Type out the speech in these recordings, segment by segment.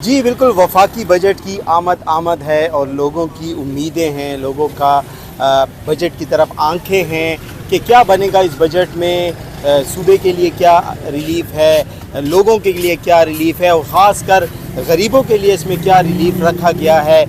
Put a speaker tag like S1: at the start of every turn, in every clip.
S1: जी बिल्कुल, वफाकी बजट की आमद है और लोगों की उम्मीदें हैं, लोगों का बजट की तरफ आंखें हैं कि क्या बनेगा इस बजट में, सूबे के लिए क्या रिलीफ है, लोगों के लिए क्या रिलीफ है और ख़ास कर गरीबों के लिए इसमें क्या रिलीफ रखा गया है।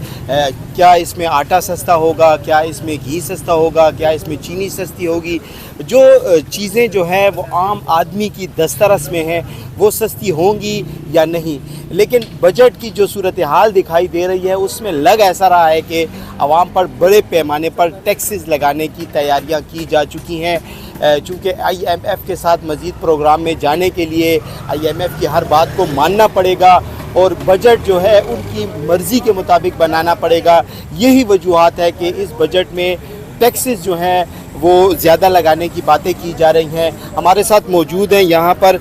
S1: क्या इसमें आटा सस्ता होगा, क्या इसमें घी सस्ता होगा, क्या इसमें चीनी सस्ती होगी। जो चीज़ें जो हैं वो आम आदमी की दस्तरस में हैं वो सस्ती होंगी या नहीं। लेकिन बजट की जो सूरत हाल दिखाई दे रही है उसमें लग ऐसा रहा है कि आवाम पर बड़े पैमाने पर टैक्सेस लगाने की तैयारियां की जा चुकी हैं। चूँकि IMF के साथ मज़ीद प्रोग्राम में जाने के लिए IMF की हर बात को मानना पड़ेगा और बजट जो है उनकी मर्ज़ी के मुताबिक बनाना पड़ेगा। यही वजूहात है कि इस बजट में टैक्सेस जो हैं वो ज़्यादा लगाने की बातें की जा रही हैं। हमारे साथ मौजूद हैं, यहाँ पर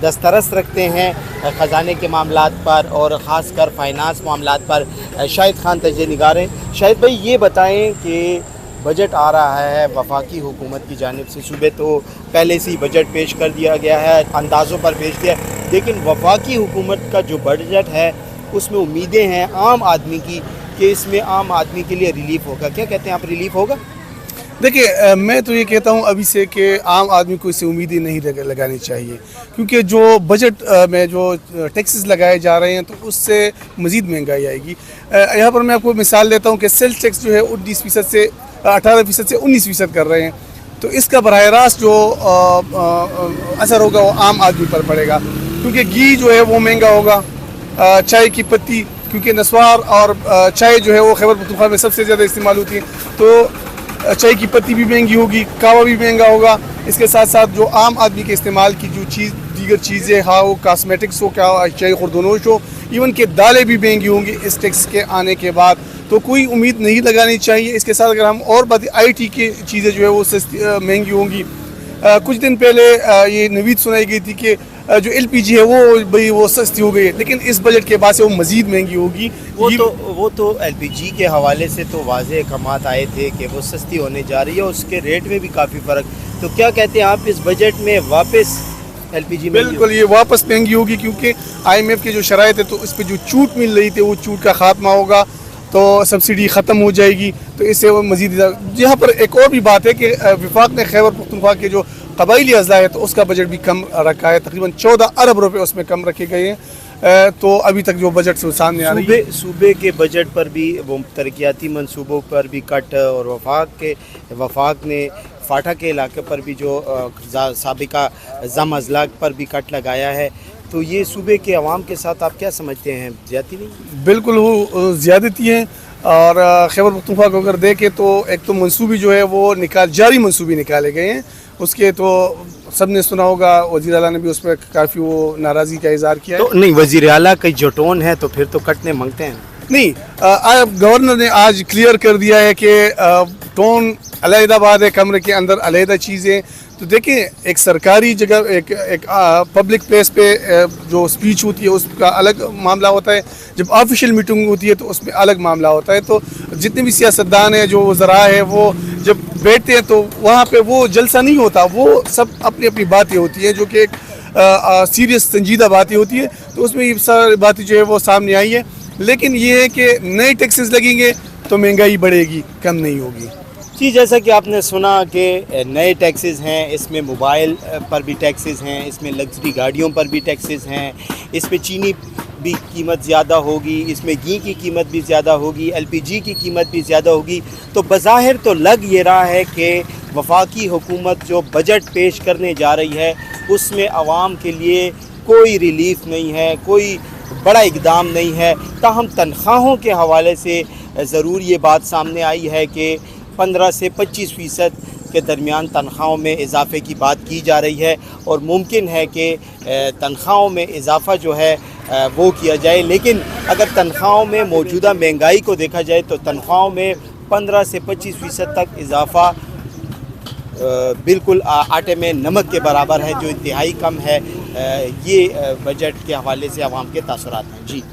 S1: दस्तरस रखते हैं ख़जाने के मामलात पर और ख़ास कर फ़ाइनांस मामलात पर शाहिद खान तजज़िया निगार हैं। शाहिद भाई, ये बताएं कि बजट आ रहा है वफाकी हुकूमत की जानिब से। सूबे तो पहले से ही बजट पेश कर दिया गया है, अंदाज़ों पर पेश किया, लेकिन वफाकी हुकूमत का जो बजट है उसमें उम्मीदें हैं आम आदमी की कि इसमें आम आदमी के लिए रिलीफ होगा। क्या कहते हैं आप, रिलीफ होगा?
S2: देखिए, मैं तो ये कहता हूँ अभी से कि आम आदमी को इससे उम्मीदें नहीं लगानी चाहिए, क्योंकि जो बजट में जो टैक्सेस लगाए जा रहे हैं तो उससे मज़ीद महंगाई आएगी। यहाँ पर मैं आपको मिसाल देता हूँ कि सेल्स टैक्स जो है 19% से 18% से 19% कर रहे हैं, तो इसका बराह रास्त जो असर होगा वो आम आदमी पर पड़ेगा, क्योंकि घी जो है वो महंगा होगा, चाय की पत्ती, क्योंकि नस्वार और चाय जो है वो खैबर पख्तूनख्वा में सबसे ज़्यादा इस्तेमाल होती है, तो चाय की पत्ती भी महंगी होगी, कावा भी महंगा होगा। इसके साथ साथ जो आम आदमी के इस्तेमाल की जो दीगर चीज़ें, हाँ वो कॉस्मेटिक्स हो, क्या चाय खुरदनोश हो, इवन के दालें भी महंगी होंगी इस टैक्स के आने के बाद। तो कोई उम्मीद नहीं लगानी चाहिए। इसके साथ अगर हम और बात IT की चीज़ें जो है वो सस्ती महंगी होंगी। कुछ दिन पहले ये नवीद सुनाई गई थी कि जो LPG है वो सस्ती हो गई है, लेकिन इस बजट के बाद से वो मज़ीद महंगी होगी।
S1: वो तो LPG के हवाले से तो वाज़ेह अहकामात आए थे कि वो सस्ती होने जा रही है, उसके रेट में भी काफ़ी फ़र्क। तो क्या कहते हैं आप, इस बजट में वापस LPG
S2: बिल्कुल ये वापस महंगी होगी, क्योंकि IMF के जो शराइत है तो इस पर जो छूट मिल रही थी वो छूट का ख़ात्मा होगा, तो सब्सिडी ख़त्म हो जाएगी, तो इससे वो मज़ीद। यहाँ पर एक और भी बात है कि वफाक ने खैबर पख्तूनख्वा के जो कबाइली अज़ला है तो उसका बजट भी कम रखा है, तकरीबन 14 अरब रुपए उसमें कम रखे गए हैं। तो अभी तक जो बजट से सामने आ रही है,
S1: सूबे के बजट पर भी वो तरक्याती मंसूबों पर भी कट, और वफाक ने फाटा के इलाके पर भी जो साबिका ज़म अज़ला पर भी कट लगाया है। तो ये सूबे के अवाम के साथ आप क्या समझते हैं, ज़्यादती नहीं?
S2: बिल्कुल वो ज़्यादती है। और खैबर पख्तूनख्वा को अगर देखें तो एक तो मंसूबी जो है वो जारी मंसूबी निकाले गए हैं, उसके तो सब ने सुना होगा, वज़ीर आला ने भी उस पर काफ़ी वो नाराज़गी का इज़हार किया है।
S1: तो नहीं, वज़ीर आला का जो टोन है तो फिर तो कटने मांगते हैं।
S2: नहीं, गवर्नर ने आज क्लियर कर दिया है कि टोन अलहदा बात है, कमरे के अंदर अलहदा चीज़ें। तो देखिए, एक सरकारी जगह, एक पब्लिक प्लेस पे जो स्पीच होती है उसका अलग मामला होता है, जब ऑफिशियल मीटिंग होती है तो उसमें अलग मामला होता है। तो जितने भी सियासतदान हैं, जो वज़रा है, वो जब बैठते हैं तो वहाँ पे वो जलसा नहीं होता, वो सब अपनी अपनी बातें होती हैं जो कि एक सीरियस संजीदा बातें होती है। तो उसमें ये सारी बातें जो है वो सामने आई है। लेकिन ये है कि नए टैक्सेस लगेंगे तो महंगाई बढ़ेगी, कम नहीं होगी।
S1: जी, जैसा कि आपने सुना कि नए टैक्सेस हैं, इसमें मोबाइल पर भी टैक्सेस हैं, इसमें लग्जरी गाड़ियों पर भी टैक्सेस हैं, इसमें चीनी भी कीमत ज़्यादा होगी, इसमें घी की कीमत भी ज़्यादा होगी, LPG की कीमत भी ज़्यादा होगी। तो बज़ाहिर तो लग ये रहा है कि वफाकी हुकूमत जो बजट पेश करने जा रही है उसमें आवाम के लिए कोई रिलीफ नहीं है, कोई बड़ा इक़दाम नहीं है। ताहम तनख्वाहों के हवाले से ज़रूर ये बात सामने आई है कि 15 से 25% के दरमियान तनख्वाहों में इजाफे की बात की जा रही है, और मुमकिन है कि तनख्वाहों में इजाफ़ा जो है वो किया जाए। लेकिन अगर तनख्वाहों में मौजूदा महंगाई को देखा जाए तो तनख्वाहों में 15 से 25% तक इजाफ़ा बिल्कुल आटे में नमक के बराबर है, जो इंतहाई कम है। ये बजट के हवाले से आवाम के तासुरात हैं। जी।